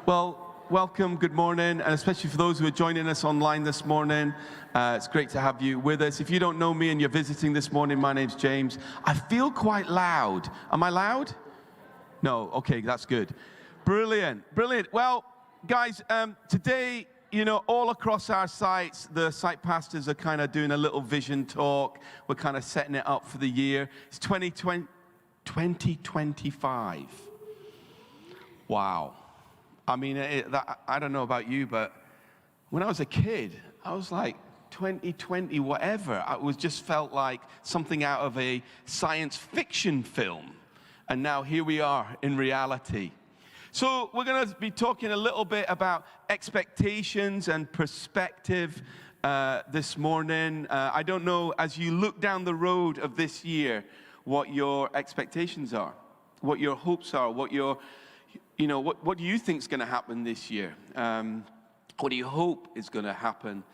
Well, welcome, good morning, and especially for those who are joining us online this morning. It's great to have you with us. If you don't know me and you're visiting this morning, my name's James. I feel quite loud. Am I loud? No, okay, that's good. Brilliant, brilliant. Well, guys, today, all across our sites, the site pastors are kind of doing a little vision talk. We're kind of setting it up for the year. It's 2025. Wow. I mean, I don't know about you, but when I was a kid, I was like, 2020, whatever. It was just felt like something out of a science fiction film. And now here we are in reality. So we're going to be talking a little bit about expectations and perspective this morning. I don't know, as you look down the road of this year, what your expectations are, what your hopes are, what do you think is going to happen this year? What do you hope is going to happen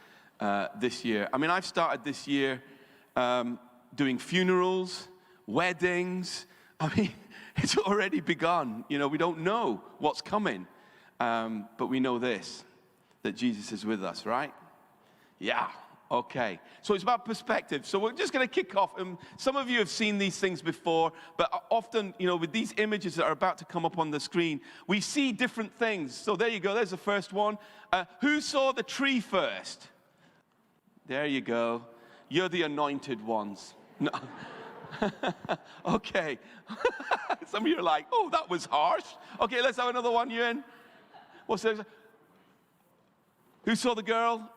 this year? I mean, I've started this year doing funerals, weddings. I mean, it's already begun. We don't know what's coming, but we know this, that Jesus is with us, right? Yeah. Okay, so it's about perspective. So we're just going to kick off. And some of you have seen these things before, but often, with these images that are about to come up on the screen, we see different things. So there you go. There's the first one. Who saw the tree first? There you go. You're the anointed ones. No. Okay. Some of you are like, oh, that was harsh. Okay, let's have another one, Ewan. What's this? Who saw the girl?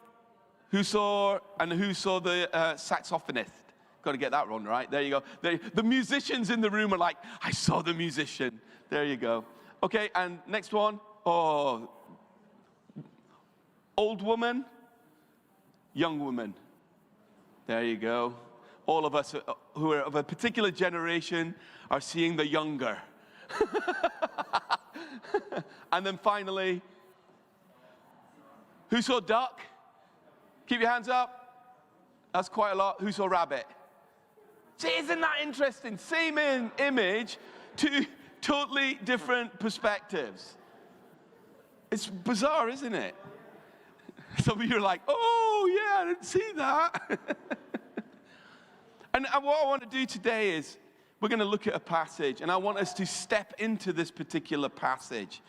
Who saw the saxophonist? Got to get that one right. There you go. The musicians in the room are like, I saw the musician. There you go. Okay, and next one. Oh, old woman, young woman. There you go. All of us who are of a particular generation are seeing the younger. And then finally, who saw duck? Keep your hands up. That's quite a lot. Who saw rabbit? See, isn't that interesting? Same image, two totally different perspectives. It's bizarre, isn't it? Some of you are like, oh, yeah, I didn't see that. And what I want to do today is we're going to look at a passage, and I want us to step into this particular passage.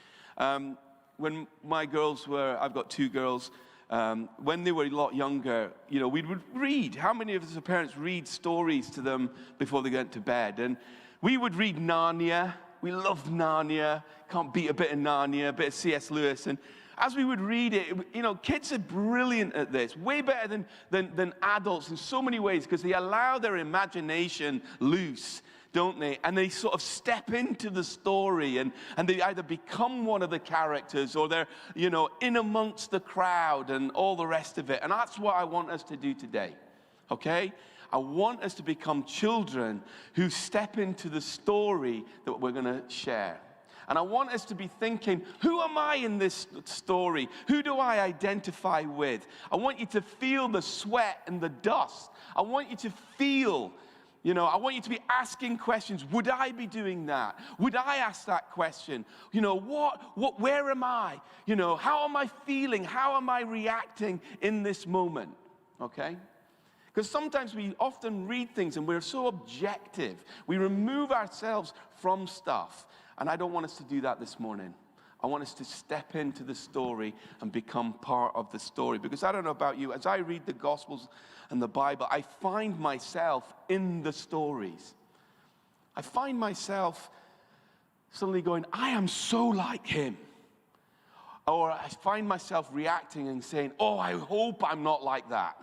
When my girls I've got two girls, when they were a lot younger, we would read. How many of us as parents read stories to them before they went to bed? And we would read Narnia. We loved Narnia. Can't beat a bit of Narnia, a bit of C.S. Lewis. And as we would read it, kids are brilliant at this, way better than adults in so many ways, because they allow their imagination loose, don't they? And they sort of step into the story, and they either become one of the characters, or they're, in amongst the crowd and all the rest of it. And that's what I want us to do today, okay? I want us to become children who step into the story that we're going to share. And I want us to be thinking, who am I in this story? Who do I identify with? I want you to feel the sweat and the dust. I want you to feel, I want you to be asking questions. Would I be doing that? Would I ask that question? Where am I? How am I feeling? How am I reacting in this moment? Okay? Because sometimes we often read things and we're so objective. We remove ourselves from stuff. And I don't want us to do that this morning. I want us to step into the story and become part of the story. Because I don't know about you, as I read the Gospels and the Bible, I find myself in the stories. I find myself suddenly going, I am so like him. Or I find myself reacting and saying, oh, I hope I'm not like that.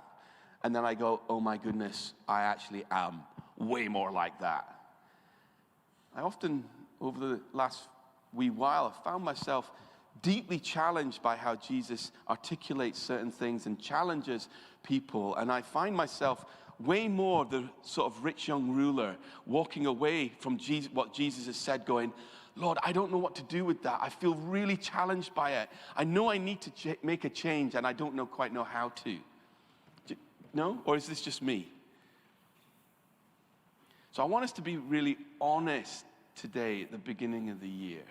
And then I go, oh my goodness, I actually am way more like that. I often, over the last wee while, I've found myself deeply challenged by how Jesus articulates certain things and challenges people. And I find myself way more the sort of rich young ruler walking away from what Jesus has said, going, Lord, I don't know what to do with that. I feel really challenged by it. I know I need to make a change, and I don't quite know how to. No? Or is this just me? So I want us to be really honest today at the beginning of the year,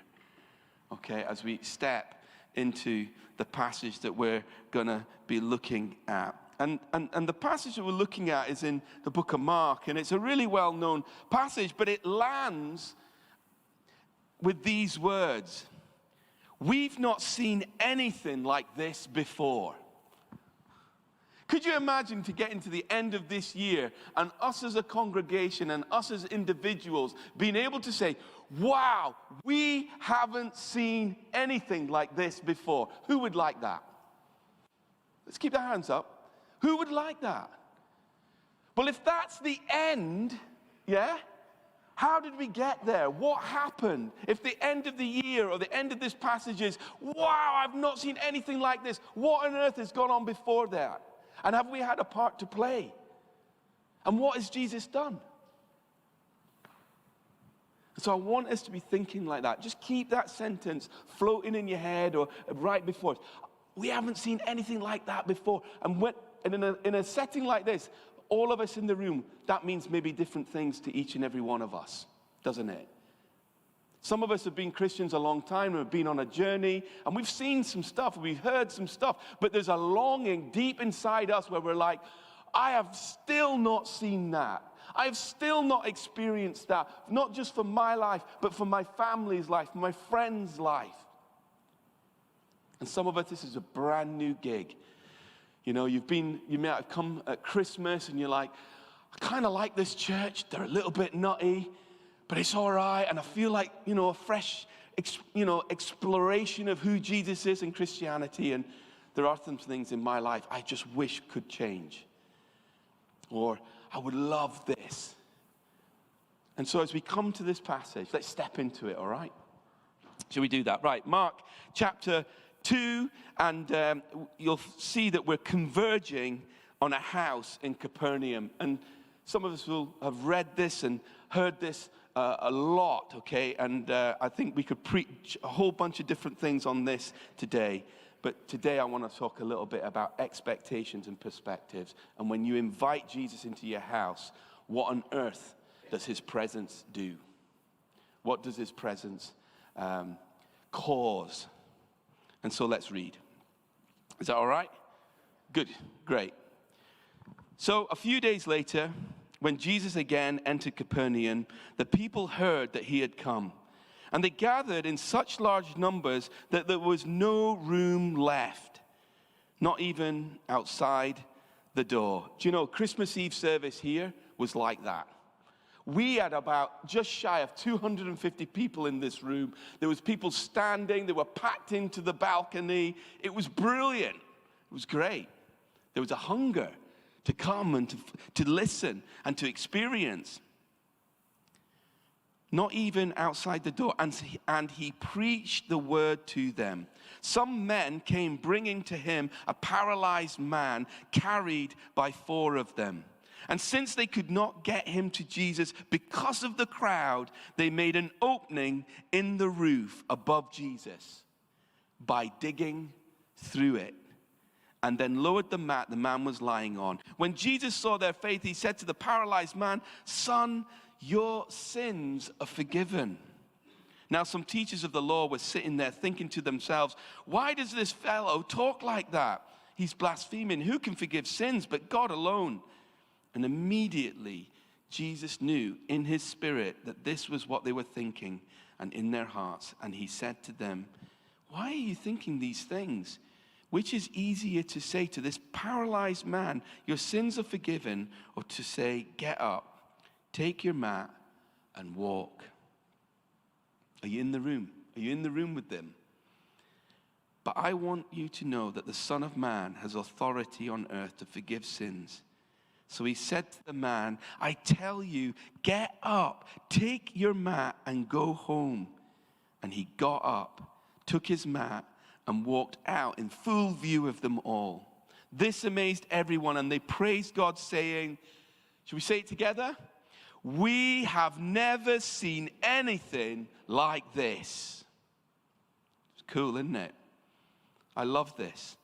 okay, as we step into the passage that we're going to be looking at. And the passage that we're looking at is in the book of Mark, and it's a really well-known passage, but it lands with these words: "We've not seen anything like this before." Could you imagine to get into the end of this year and us as a congregation and us as individuals being able to say, wow, we haven't seen anything like this before? Who would like that? Let's keep our hands up. Who would like that? Well, if that's the end, yeah? How did we get there? What happened? If the end of the year or the end of this passage is, wow, I've not seen anything like this, what on earth has gone on before that? And have we had a part to play? And what has Jesus done? So I want us to be thinking like that. Just keep that sentence floating in your head or right before us. We haven't seen anything like that before. And in a setting like this, all of us in the room, that means maybe different things to each and every one of us, doesn't it? Some of us have been Christians a long time, and we've been on a journey, and we've seen some stuff, we've heard some stuff, but there's a longing deep inside us where we're like, I have still not seen that. I've still not experienced that, not just for my life, but for my family's life, for my friend's life. And some of us, this is a brand new gig. You know, you may have come at Christmas, and you're like, I kind of like this church. They're a little bit nutty, but it's all right. And I feel like, a fresh, exploration of who Jesus is in Christianity. And there are some things in my life I just wish could change. Or I would love this. And so as we come to this passage, let's step into it, all right? Shall we do that? Right, Mark chapter 2, and you'll see that we're converging on a house in Capernaum. And some of us will have read this and heard this a lot, okay? And I think we could preach a whole bunch of different things on this today. But today I want to talk a little bit about expectations and perspectives. And when you invite Jesus into your house, what on earth does his presence do? What does his presence cause? And so let's read. Is that all right? Good, great. So a few days later, when Jesus again entered Capernaum, the people heard that he had come. And they gathered in such large numbers that there was no room left, not even outside the door. Do you know, Christmas Eve service here was like that. We had about just shy of 250 people in this room. There was people standing. They were packed into the balcony. It was brilliant. It was great. There was a hunger to come and to listen and to experience. Not even outside the door. And he preached the word to them. Some men came bringing to him a paralyzed man carried by 4 of them. And since they could not get him to Jesus because of the crowd, they made an opening in the roof above Jesus by digging through it, and then lowered the mat the man was lying on. When Jesus saw their faith, he said to the paralyzed man, "Son, your sins are forgiven." Now some teachers of the law were sitting there thinking to themselves, "Why does this fellow talk like that? He's blaspheming. Who can forgive sins but God alone?" And immediately Jesus knew in his spirit that this was what they were thinking and in their hearts. And he said to them, "Why are you thinking these things? Which is easier to say to this paralyzed man, 'Your sins are forgiven,' or to say, 'Get up, take your mat and walk'?" Are you in the room? Are you in the room with them? But I want you to know that the Son of Man has authority on earth to forgive sins. So he said to the man, "I tell you, get up, take your mat and go home." And he got up, took his mat, and walked out in full view of them all. This amazed everyone, and they praised God, saying, should we say it together? "We have never seen anything like this." It's cool, isn't it? I love this.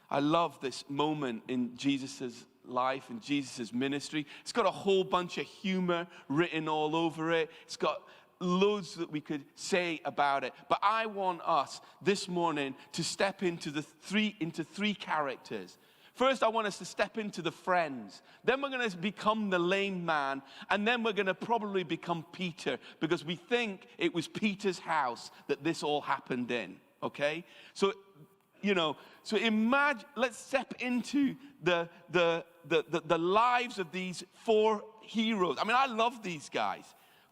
I love this moment in Jesus' life and Jesus' ministry. It's got a whole bunch of humor written all over it. It's got loads that we could say about it. But I want us this morning to step into three characters. First, I want us to step into the friends. Then we're going to become the lame man. And then we're going to probably become Peter, because we think it was Peter's house that this all happened in. Okay? So, imagine, let's step into the lives of these four heroes. I mean, I love these guys,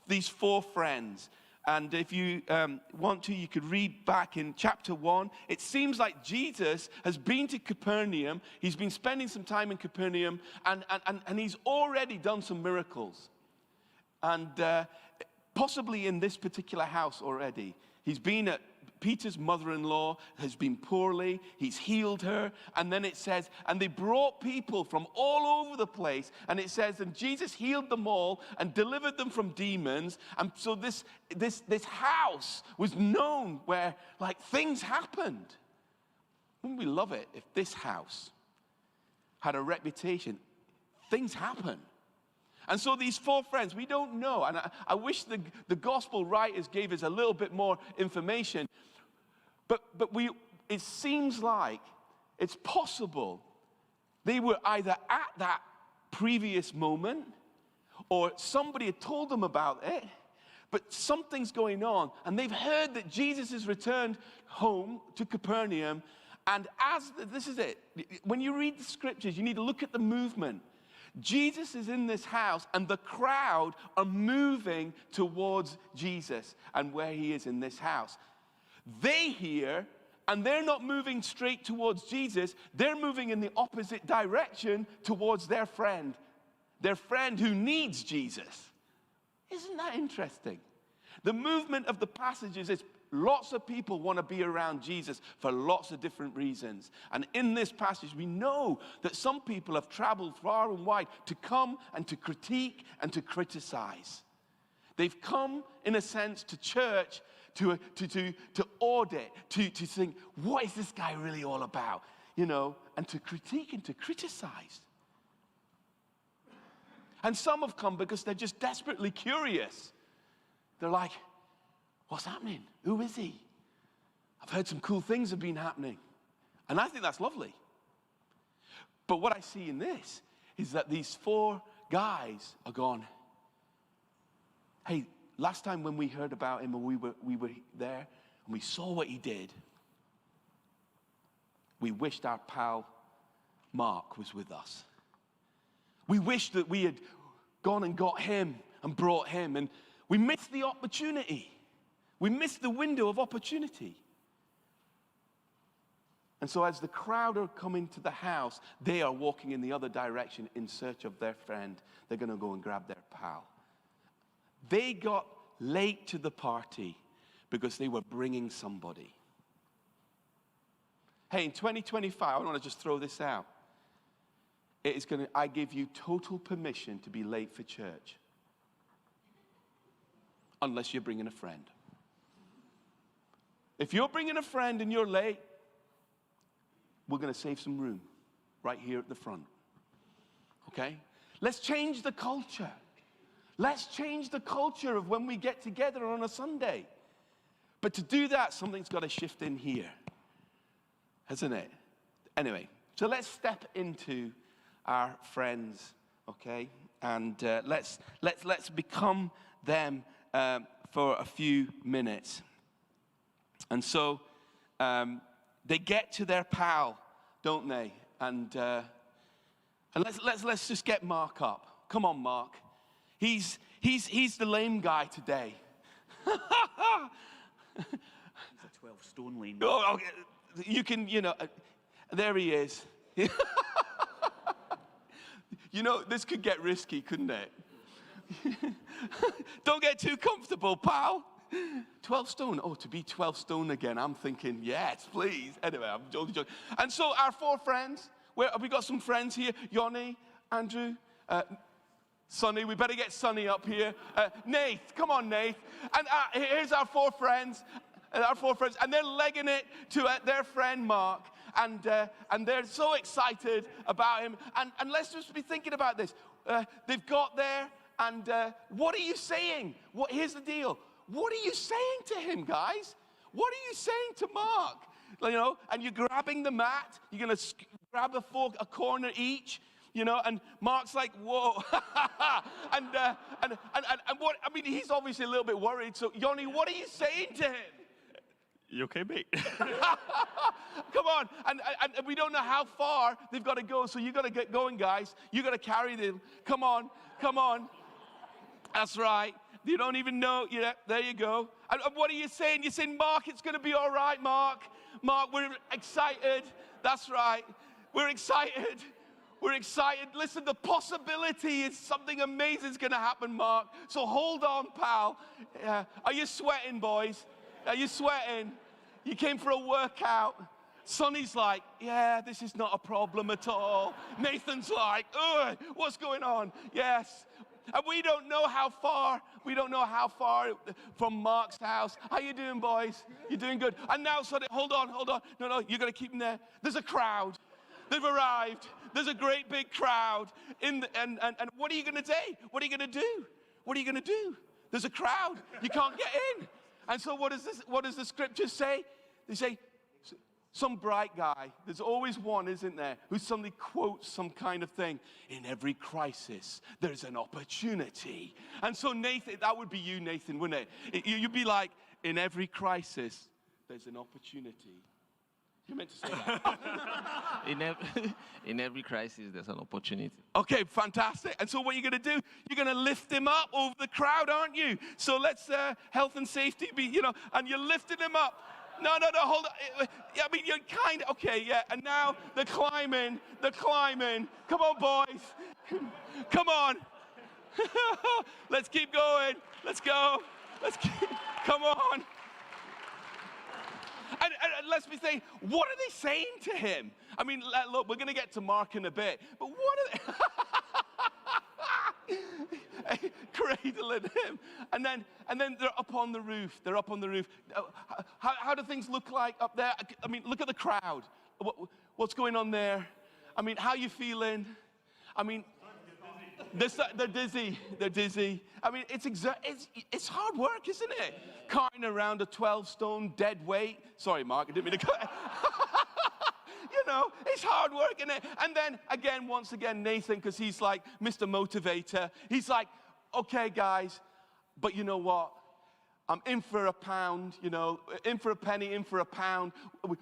these four friends. And if you want to, you could read back in chapter 1. It seems like Jesus has been to Capernaum. He's been spending some time in Capernaum, and he's already done some miracles. And possibly in this particular house already. He's been at Peter's mother-in-law, has been poorly. He's healed her. And then it says, and they brought people from all over the place. And it says, and Jesus healed them all and delivered them from demons. And so this house was known where, like, things happened. Wouldn't we love it if this house had a reputation? Things happen. And so these four friends, we don't know. And I wish the gospel writers gave us a little bit more information. But it seems like it's possible they were either at that previous moment, or somebody had told them about it, but something's going on. And they've heard that Jesus has returned home to Capernaum. And this is it. When you read the scriptures, you need to look at the movement. Jesus is in this house, and the crowd are moving towards Jesus and where he is in this house. They hear, and they're not moving straight towards Jesus. They're moving in the opposite direction towards their friend who needs Jesus. Isn't that interesting? The movement of the passages is lots of people want to be around Jesus for lots of different reasons. And in this passage, we know that some people have traveled far and wide to come and to critique and to criticize. They've come, in a sense, to church to audit, to think, what is this guy really all about? And to critique and to criticize. And some have come because they're just desperately curious. They're like, what's happening? Who is he? I've heard some cool things have been happening. And I think that's lovely. But what I see in this is that these four guys are gone, hey, last time when we heard about him and we were there and we saw what he did, we wished our pal Mark was with us. We wished that we had gone and got him and brought him, and we missed the opportunity. We missed the window of opportunity. And so as the crowd are coming to the house, they are walking in the other direction in search of their friend. They're going to go and grab their pal. They got late to the party because they were bringing somebody. Hey, in 2025, I want to just throw this out. I give you total permission to be late for church. Unless you're bringing a friend. If you're bringing a friend and you're late, we're going to save some room right here at the front. Okay? Let's change the culture. Let's change the culture of when we get together on a Sunday. But to do that, something's got to shift in here. Hasn't it? Anyway, so let's step into our friends, okay? And let's become them for a few minutes. And so they get to their pal, don't they? And let's just get Mark up. Come on, Mark. He's the lame guy today. He's a 12-stone lame. Oh, okay. You can, there he is. This could get risky, couldn't it? Don't get too comfortable, pal. 12 stone. Oh, to be 12 stone again. I'm thinking, yes, please. Anyway, I'm joking. And so our four friends, have we got some friends here? Yoni, Andrew, Sonny. We better get Sonny up here. Nath, come on, Nath. And here's our four friends. And they're legging it to their friend Mark. And they're so excited about him. And let's just be thinking about this. They've got there, and what are you saying? Here's the deal. what are you saying to him, guys? What are you saying to Mark? You know, and you're grabbing the mat. You're going to grab a corner each. You know, and Mark's like, whoa. and what, I mean, he's obviously a little bit worried. So, Yoni, what are you saying to him? You okay, mate? Come on. And we don't know how far they've got to go. So you got to get going, guys. You got to carry them. Come on. Come on. That's right. You don't even know. Yeah, there you go. And what are you saying? You're saying, Mark, it's going to be all right, Mark. Mark, we're excited. That's right. We're excited. We're excited. Listen, the possibility is something amazing is going to happen, Mark. So hold on, pal. Are you sweating, boys? Are you sweating? You came for a workout. Sonny's like, yeah, this is not a problem at all. Nathan's like, ugh, what's going on? Yes. And we don't know how far from Mark's house. How you doing, boys? You doing good? And now, Sonny, hold on. No, you got to keep them there. There's a crowd. They've arrived. There's a great big crowd. And what are you going to say? What are you going to do? What are you going to do? There's a crowd. You can't get in. And so what does the scripture say? They say, some bright guy, there's always one, isn't there, who suddenly quotes some kind of thing. In every crisis, there's an opportunity. And so Nathan, that would be you, Nathan, wouldn't it? You'd be like, in every crisis, there's an opportunity. You meant to say that. In every crisis, there's an opportunity. Okay, fantastic. And so what you're going to do, you're going to lift him up over the crowd, aren't you? So let's health and safety be, you know, and you're lifting him up. No, hold on. I mean, you're kind of, okay, yeah. And now they're climbing. Come on, boys. Come on. Let's keep going. Let's go. Come on. And let's be saying, what are they saying to him? I mean, look, we're going to get to Mark in a bit, but what are they? Cradling him. And then they're up on the roof. How do things look like up there? I mean, look at the crowd. What's going on there? I mean, how are you feeling? I mean, they're dizzy. I mean, it's hard work, isn't it? Carting around a 12-stone dead weight. Sorry, Mark, I didn't mean to cut. You know, it's hard work, isn't it? And then, once again, Nathan, because he's like Mr. Motivator, he's like, okay, guys, but you know what? I'm in for a pound, you know, in for a penny, in for a pound.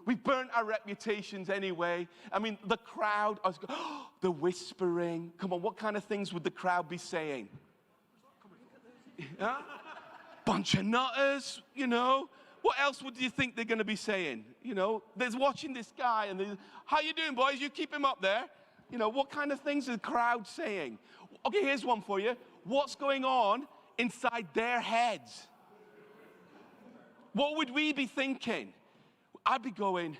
We've burnt our reputations anyway. I mean, the crowd, the whispering. Come on, what kind of things would the crowd be saying? Huh? Bunch of nutters, you know. What else would you think they're going to be saying? You know, they're watching this guy and how you doing, boys? You keep him up there. You know, what kind of things is the crowd saying? Okay, here's one for you. What's going on inside their heads? What would we be thinking? I'd be going,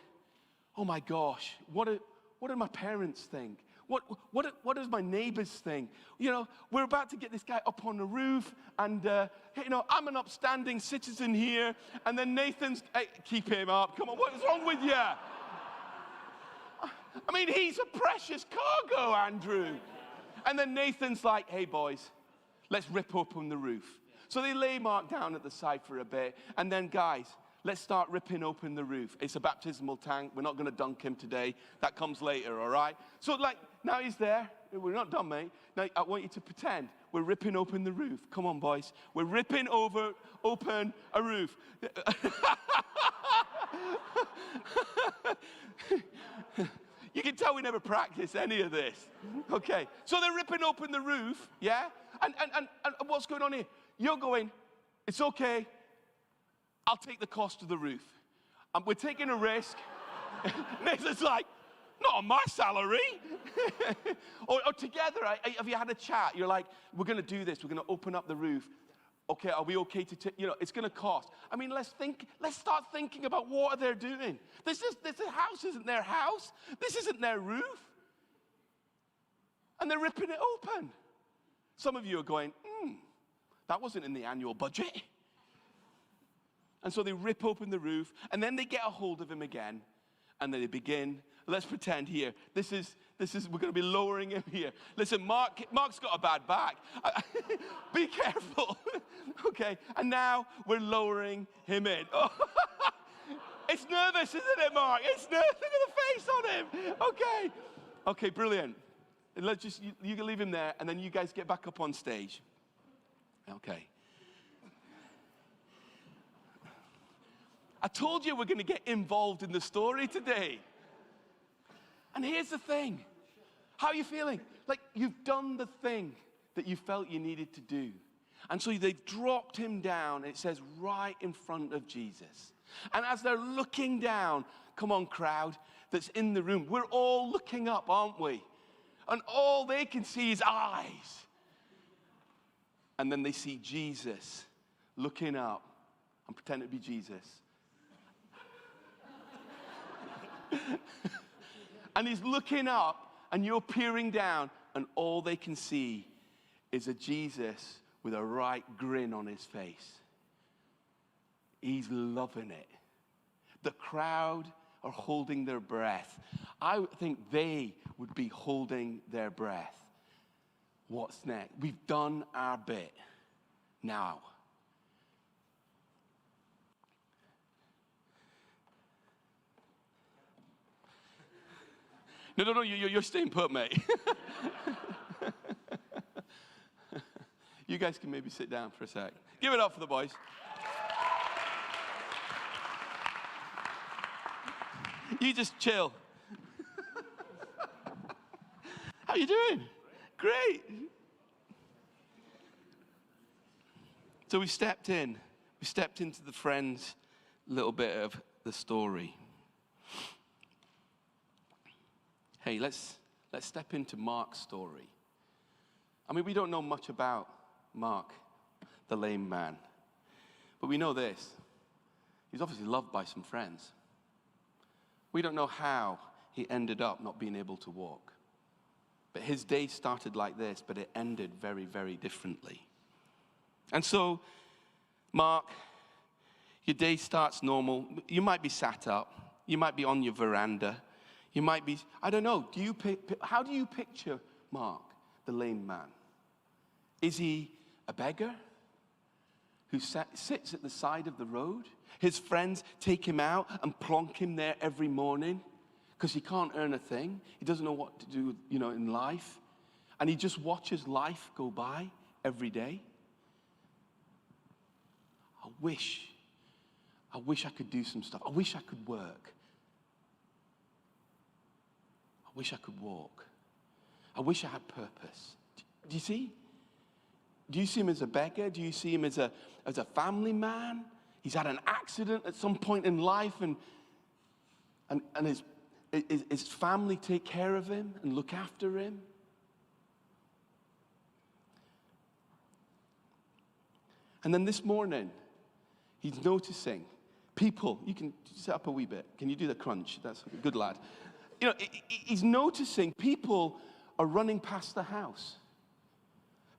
oh my gosh, what do my parents think? What does my neighbors think? You know, we're about to get this guy up on the roof, and you know, I'm an upstanding citizen here, and then Nathan's, hey, keep him up. Come on, what is wrong with you? I mean, he's a precious cargo, Andrew. And then Nathan's like, hey boys, let's rip open the roof. So they lay Mark down at the side for a bit, and then guys, let's start ripping open the roof. It's a baptismal tank. We're not going to dunk him today. That comes later, all right? So like, now he's there. We're not done, mate. Now I want you to pretend we're ripping open the roof. Come on, boys. We're ripping open a roof. You can tell we never practiced any of this. Okay, so they're ripping open the roof, yeah? And what's going on here? You're going, it's okay. I'll take the cost of the roof. We're taking a risk. Nathan's like, not on my salary. or together, have you had a chat? You're like, we're going to do this. We're going to open up the roof. Okay, are we okay to take, you know, it's going to cost. I mean, let's start thinking about what they're doing. This house isn't their house. This isn't their roof. And they're ripping it open. Some of you are going, that wasn't in the annual budget. And so they rip open the roof, and then they get a hold of him again, and then they begin. Let's pretend here, this is we're going to be lowering him here. Listen, Mark's got a bad back. Be careful. Okay, and now we're lowering him in. Oh. It's nervous, isn't it, Mark? It's nervous. Look at the face on him. Okay. Okay, brilliant. Let's just, you can leave him there, and then you guys get back up on stage. Okay. I told you we're going to get involved in the story today. And here's the thing. How are you feeling? Like you've done the thing that you felt you needed to do. And so they've dropped him down, it says, right in front of Jesus. And as they're looking down, come on, crowd that's in the room, we're all looking up, aren't we? And all they can see is eyes. And then they see Jesus looking up and pretending to be Jesus. And he's looking up, and you're peering down, and all they can see is a Jesus with a right grin on his face. He's loving it. The crowd are holding their breath. I think they would be holding their breath. What's next? We've done our bit. Now. No, you're staying put, mate. You guys can maybe sit down for a sec. Give it up for the boys. You just chill. How you doing? Great. So we stepped into the friends' little bit of the story. Hey, let's step into Mark's story. I mean, we don't know much about Mark, the lame man. But we know this. He's obviously loved by some friends. We don't know how he ended up not being able to walk. But his day started like this, but it ended very, very differently. And so, Mark, your day starts normal. You might be sat up. You might be on your veranda. You might be, I don't know, how do you picture Mark, the lame man? Is he a beggar who sits at the side of the road? His friends take him out and plonk him there every morning because he can't earn a thing. He doesn't know what to do, in life. And he just watches life go by every day. I wish I could do some stuff. I wish I could work. I wish I could walk. I wish I had purpose. Do you see? Do you see him as a beggar? Do you see him as a family man? He's had an accident at some point in life, and his family take care of him and look after him. And then this morning, he's noticing people. You can set up a wee bit. Can you do the crunch? That's a good lad. He's noticing people are running past the house.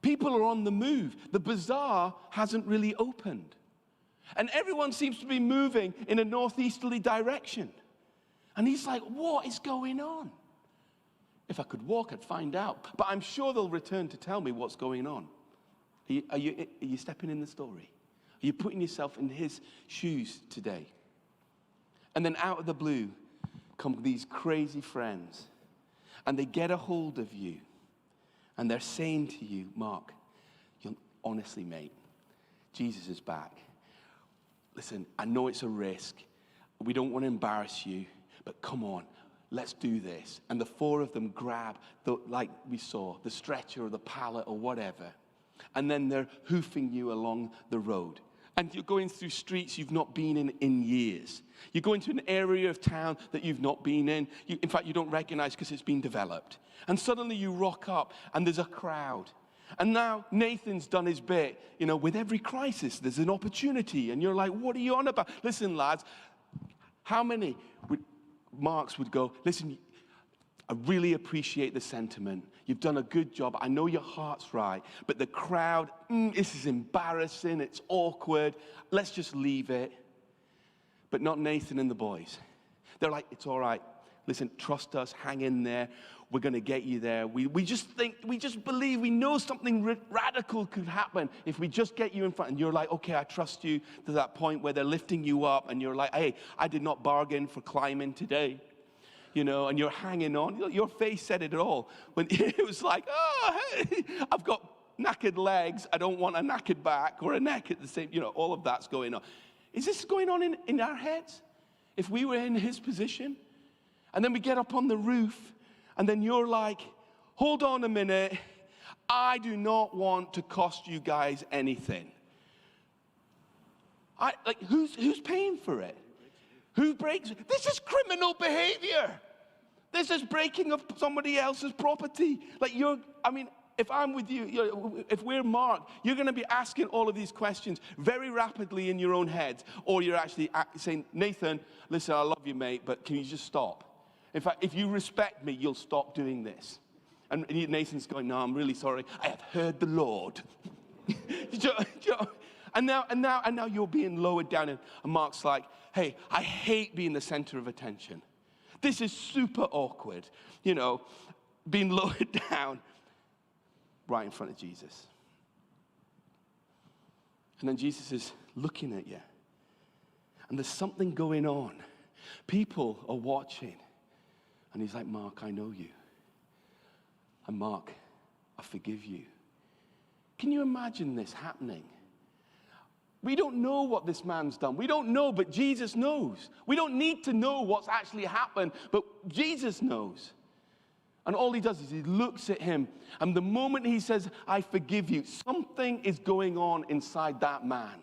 People are on the move. The bazaar hasn't really opened. And everyone seems to be moving in a northeasterly direction. And he's like, what is going on? If I could walk, I'd find out. But I'm sure they'll return to tell me what's going on. Are you stepping in the story? Are you putting yourself in his shoes today? And then out of the blue come these crazy friends. And they get a hold of you. And they're saying to you, Mark, honestly, mate, Jesus is back. Listen, I know it's a risk. We don't want to embarrass you, but come on, let's do this. And the four of them grab, like we saw, the stretcher or the pallet or whatever. And then they're hoofing you along the road. And you're going through streets you've not been in years. You're going to an area of town that you've not been in. In fact, you don't recognize because it's been developed. And suddenly you rock up and there's a crowd. And now Nathan's done his bit. With every crisis, there's an opportunity. And you're like, what are you on about? Listen, lads, how many Marks would go, listen, I really appreciate the sentiment. You've done a good job. I know your heart's right. But the crowd, this is embarrassing. It's awkward. Let's just leave it. But not Nathan and the boys. They're like, it's all right. listen, trust us, hang in there. We're going to get you there. We just believe, we know something radical could happen if we just get you in front. And you're like, okay, I trust you, to that point where they're lifting you up. And you're like, hey, I did not bargain for climbing today. You know, and you're hanging on. Your face said it all. When it was like, oh, hey, I've got knackered legs. I don't want a knackered back or a neck at the same, you know, all of that's going on. Is this going on in our heads? If we were in his position? And then we get up on the roof, and then you're like, hold on a minute. I do not want to cost you guys anything. Who's paying for it? Who breaks it? This is criminal behavior. This is breaking of somebody else's property. If I'm with you, if we're Mark, you're going to be asking all of these questions very rapidly in your own heads. Or you're actually saying, Nathan, listen, I love you, mate, but can you just stop? In fact, if you respect me, you'll stop doing this. And Nathan's going, no, I'm really sorry. I have heard the Lord. And now you're being lowered down. And Mark's like, hey, I hate being the center of attention. This is super awkward, you know, being lowered down right in front of Jesus. And then Jesus is looking at you. And there's something going on. People are watching. And he's like, Mark, I know you. And Mark, I forgive you. Can you imagine this happening? We don't know what this man's done. We don't know, but Jesus knows. We don't need to know what's actually happened, but Jesus knows. And all he does is he looks at him, and the moment he says, I forgive you, something is going on inside that man.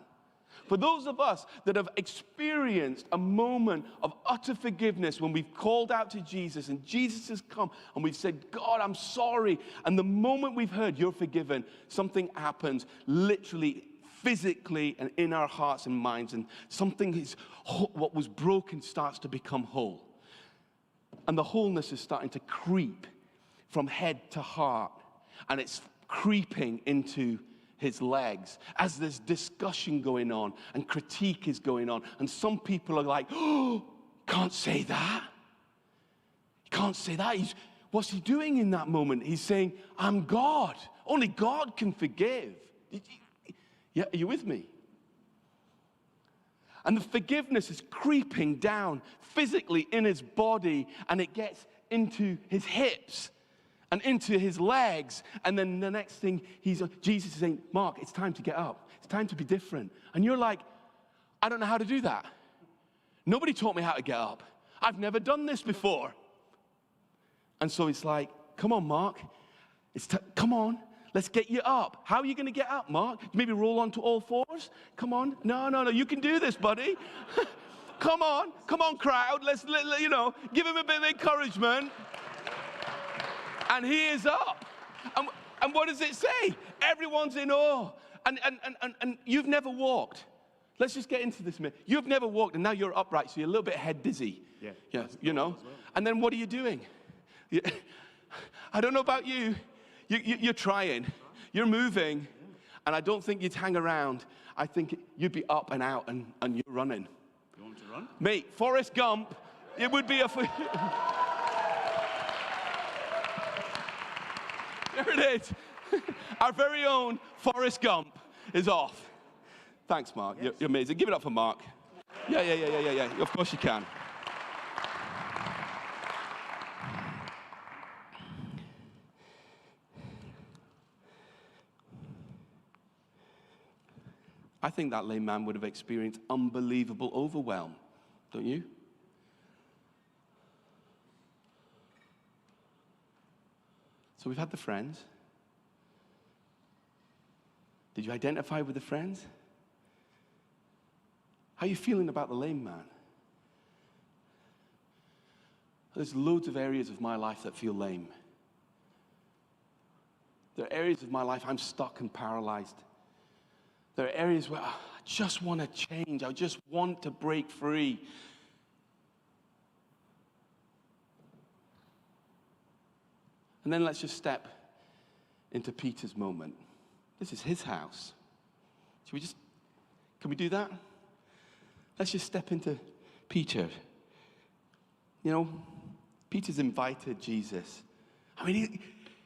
For those of us that have experienced a moment of utter forgiveness when we've called out to Jesus and Jesus has come and we've said, God, I'm sorry. And the moment we've heard you're forgiven, something happens literally, physically, and in our hearts and minds. And something is, what was broken starts to become whole. And the wholeness is starting to creep from head to heart. And it's creeping into his legs as there's discussion going on and critique is going on. And some people are like, oh, can't say that. Can't say that. What's he doing in that moment? He's saying, I'm God. Only God can forgive. Yeah, are you with me? And the forgiveness is creeping down physically in his body, and it gets into his hips and into his legs. And then the next thing, Jesus is saying, Mark, it's time to get up. It's time to be different. And you're like, I don't know how to do that. Nobody taught me how to get up. I've never done this before. And so it's like, come on, Mark. Come on. Let's get you up. How are you going to get up, Mark? Maybe roll onto all fours? Come on. No. You can do this, buddy. Come on, crowd. Let's give him a bit of encouragement. And he is up. And what does it say? Everyone's in awe. And you've never walked. Let's just get into this minute. You've never walked, and now you're upright, so you're a little bit head dizzy. Yeah. And then what are you doing? I don't know about you. You're trying. You're moving. And I don't think you'd hang around. I think you'd be up and out, and you're running. You want to run? Mate, Forrest Gump, it would be a... There it is. Our very own Forrest Gump is off. Thanks, Mark. Yes. You're amazing. Give it up for Mark. Yeah. Of course you can. I think that lame man would have experienced unbelievable overwhelm, don't you? So we've had the friends. Did you identify with the friends? How are you feeling about the lame man? There's loads of areas of my life that feel lame. There are areas of my life I'm stuck and paralyzed. There are areas where I just want to change. I just want to break free. And then let's just step into Peter's moment. This is his house. Can we do that? Let's just step into Peter. Peter's invited Jesus. I mean,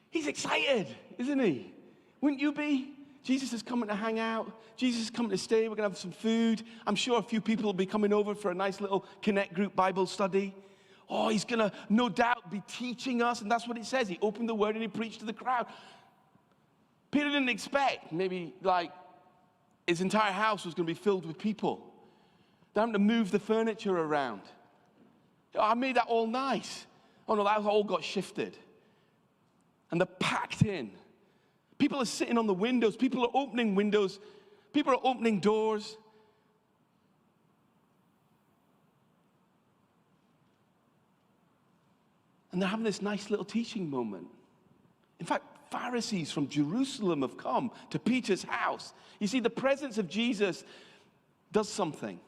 he's excited, isn't he? Wouldn't you be? Jesus is coming to hang out. Jesus is coming to stay. We're going to have some food. I'm sure a few people will be coming over for a nice little Connect group Bible study. Oh, he's going to, no doubt, be teaching us. And that's what it says. He opened the word and he preached to the crowd. Peter didn't expect maybe like his entire house was going to be filled with people. They're having to move the furniture around. Oh, I made that all nice. Oh no, that all got shifted. And they're packed in. People are sitting on the windows. People are opening windows. People are opening doors. And they're having this nice little teaching moment. In fact, Pharisees from Jerusalem have come to Peter's house. You see, the presence of Jesus does something.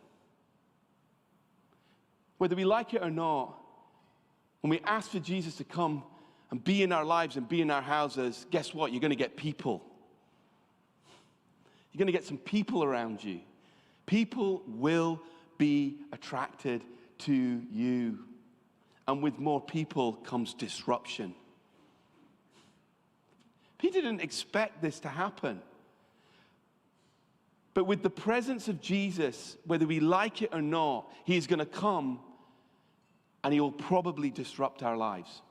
Whether we like it or not, when we ask for Jesus to come and be in our lives and be in our houses, guess what? You're going to get people. You're going to get some people around you. People will be attracted to you. And with more people comes disruption. Peter didn't expect this to happen. But with the presence of Jesus, whether we like it or not, he is going to come and he will probably disrupt our lives.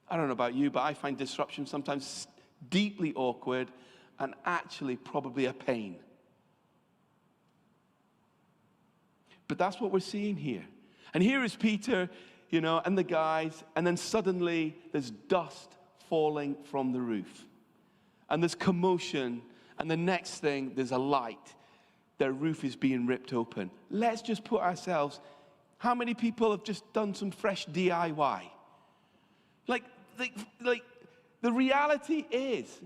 I don't know about you, but I find disruption sometimes deeply awkward and actually probably a pain. But that's what we're seeing here. And here is Peter, and the guys, and then suddenly there's dust falling from the roof. And there's commotion, and the next thing, there's a light. Their roof is being ripped open. Let's just put ourselves, how many people have just done some fresh DIY? Like the reality is,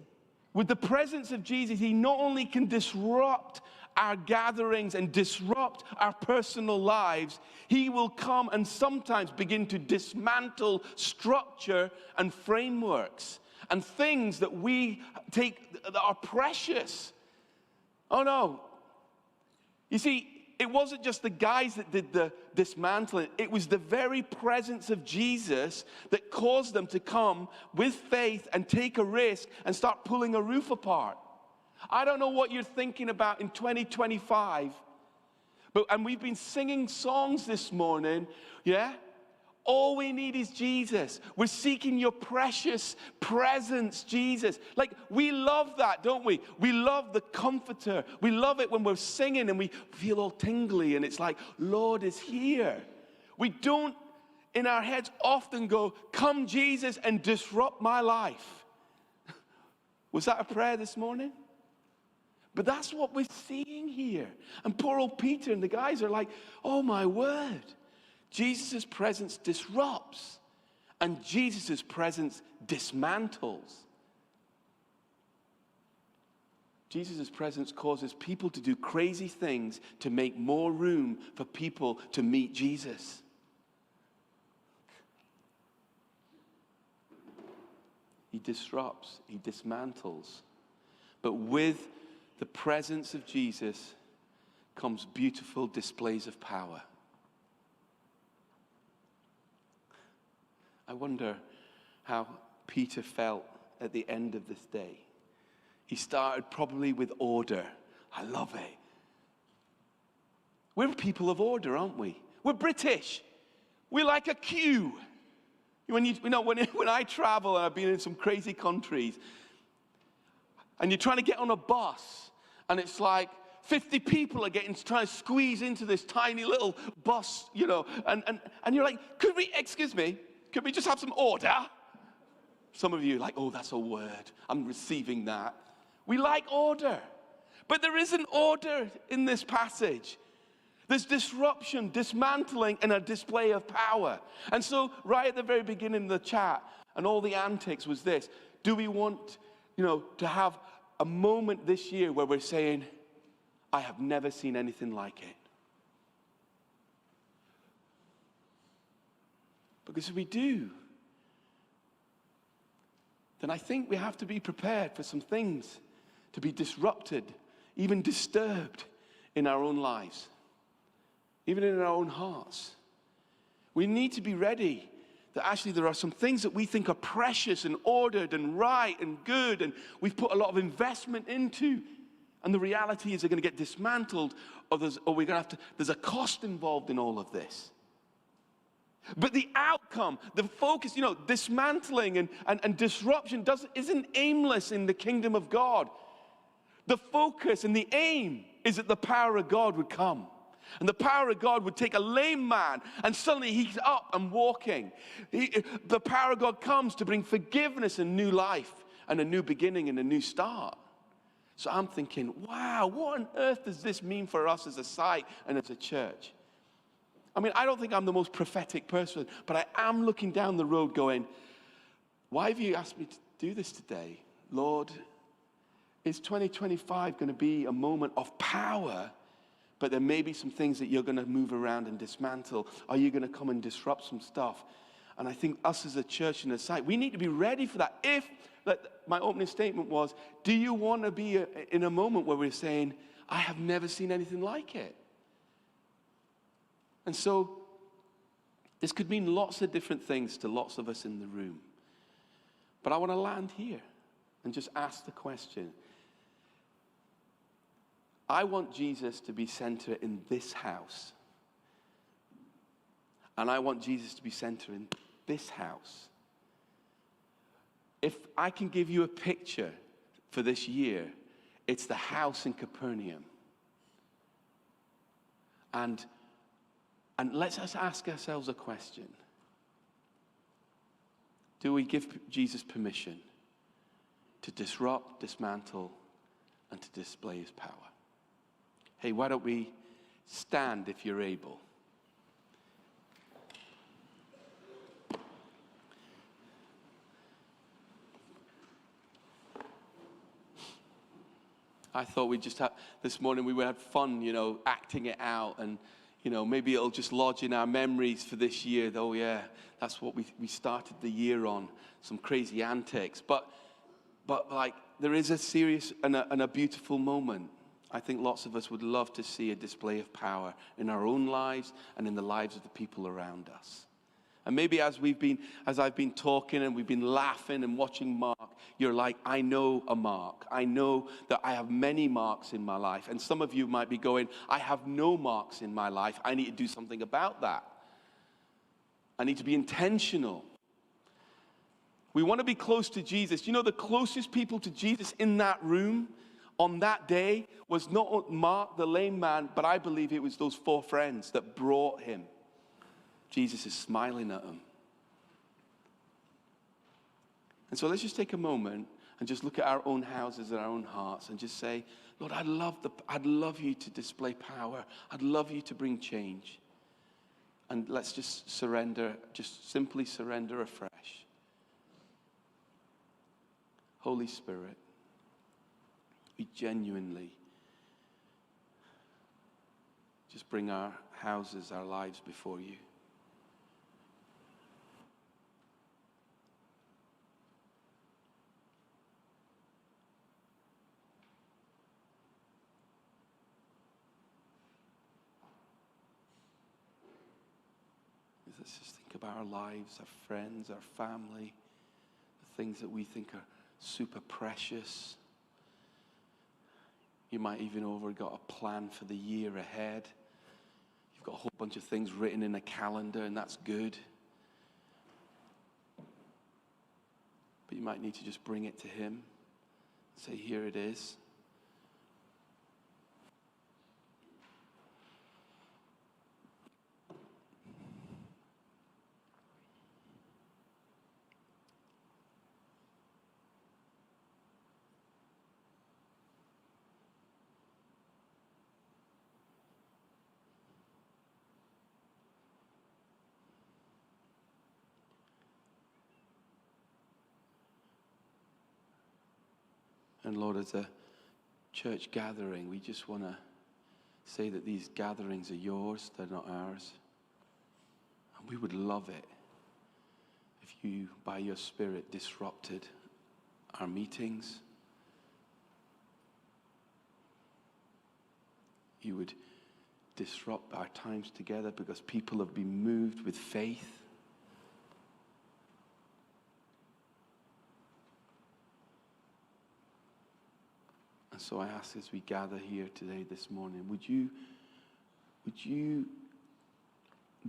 with the presence of Jesus, he not only can disrupt our gatherings and disrupt our personal lives, he will come and sometimes begin to dismantle structure and frameworks and things that we take that are precious. Oh no. You see, it wasn't just the guys that did the dismantling. It was the very presence of Jesus that caused them to come with faith and take a risk and start pulling a roof apart. I don't know what you're thinking about in 2025, and we've been singing songs this morning, yeah? All we need is Jesus. We're seeking your precious presence, Jesus. Like, we love that, don't we? We love the comforter. We love it when we're singing and we feel all tingly and it's like, Lord is here. We don't, in our heads, often go, come Jesus and disrupt my life. Was that a prayer this morning? But that's what we're seeing here. And poor old Peter and the guys are like, oh my word. Jesus' presence disrupts, and Jesus' presence dismantles. Jesus' presence causes people to do crazy things to make more room for people to meet Jesus. He disrupts, he dismantles. But with the presence of Jesus comes beautiful displays of power. I wonder how Peter felt at the end of this day. He started probably with order. I love it. We're people of order, aren't we? We're British. We like a queue. When I travel, and I've been in some crazy countries, and you're trying to get on a bus, and it's like 50 people are trying to squeeze into this tiny little bus, and you're like, could we just have some order? Some of you are like, oh, that's a word. I'm receiving that. We like order. But there isn't order in this passage. There's disruption, dismantling, and a display of power. And so right at the very beginning of the chat, and all the antics was this. Do we want, to have a moment this year where we're saying, I have never seen anything like it? Because if we do, then I think we have to be prepared for some things to be disrupted, even disturbed in our own lives, even in our own hearts. We need to be ready that actually there are some things that we think are precious and ordered and right and good and we've put a lot of investment into. And the reality is they're going to get dismantled or we're going to have to, there's a cost involved in all of this. But the outcome, the focus, dismantling and disruption isn't aimless in the kingdom of God. The focus and the aim is that the power of God would come. And the power of God would take a lame man and suddenly he's up and walking. The power of God comes to bring forgiveness and new life and a new beginning and a new start. So I'm thinking, wow, what on earth does this mean for us as a site and as a church? I mean, I don't think I'm the most prophetic person, but I am looking down the road going, why have you asked me to do this today? Lord, is 2025 going to be a moment of power, but there may be some things that you're going to move around and dismantle? Are you going to come and disrupt some stuff? And I think us as a church and a site, we need to be ready for that. My opening statement was, do you want to be in a moment where we're saying, I have never seen anything like it? And so, this could mean lots of different things to lots of us in the room. But I want to land here and just ask the question. I want Jesus to be center in this house. And I want Jesus to be center in this house. If I can give you a picture for this year, it's the house in Capernaum. And let's just ask ourselves a question. Do we give Jesus permission to disrupt, dismantle, and to display his power? Hey, why don't we stand if you're able? I thought we'd just have, this morning we would have fun, acting it out and maybe it'll just lodge in our memories for this year. Oh yeah, that's what we started the year on, some crazy antics. But like there is a serious and a beautiful moment. I think lots of us would love to see a display of power in our own lives and in the lives of the people around us. And maybe as I've been talking and we've been laughing and watching Mark, you're like, I know a Mark. I know that I have many Marks in my life. And some of you might be going, I have no Marks in my life. I need to do something about that. I need to be intentional. We want to be close to Jesus. The closest people to Jesus in that room on that day was not Mark, the lame man, but I believe it was those 4 friends that brought him. Jesus is smiling at them. And so let's just take a moment and just look at our own houses and our own hearts and just say, Lord, I'd love you to display power. I'd love you to bring change. And let's just surrender, just simply surrender afresh. Holy Spirit, we genuinely just bring our houses, our lives before you. Let's just think about our lives, our friends, our family, the things that we think are super precious. You might even already got a plan for the year ahead. You've got a whole bunch of things written in a calendar, and that's good. But you might need to just bring it to him and say, here it is. And Lord, as a church gathering, we just want to say that these gatherings are yours, they're not ours. And we would love it if you, by your Spirit, disrupted our meetings. You would disrupt our times together because people have been moved with faith. And so I ask as we gather here today, this morning, would you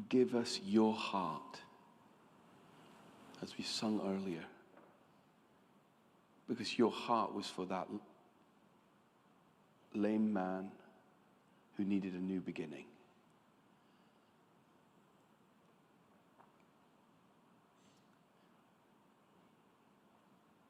give us your heart as we sung earlier? Because your heart was for that lame man who needed a new beginning.